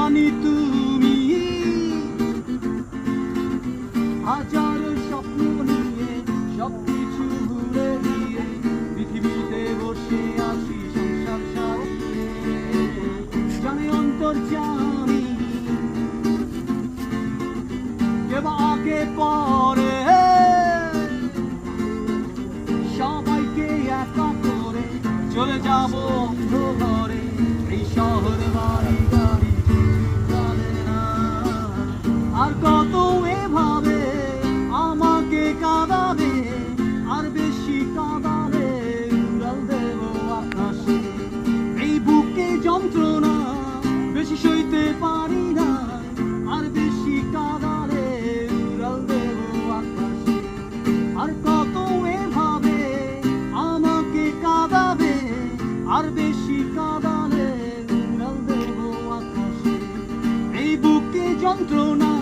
জানি তুমি হাজার স্বপ্ন নিয়ে সবকিছু ভুলে দিয়ে পৃথিবীতে বসে আছি সংসার সাজিয়ে। জানে অন্তর্যামী কে বা আগে পরে সবাইকে একা করে চলে যাব অন্ধকারে। এই শহর বাড়ি গাড়ি চলে না আর কত এভাবে আমাকে কাঁদাবে, আর বেশি কাঁদালে উড়াল দেব আকাশে। এই বুকে যন্ত্রণা বেশি সইতে পারি না, আর বেশি কাঁদালে উড়াল দেব আকাশে। আর কত এভাবে আমাকে কাঁদাবে, আর বেশি কাঁদালে উড়াল দেব আকাশে। এই বুকে যন্ত্রণা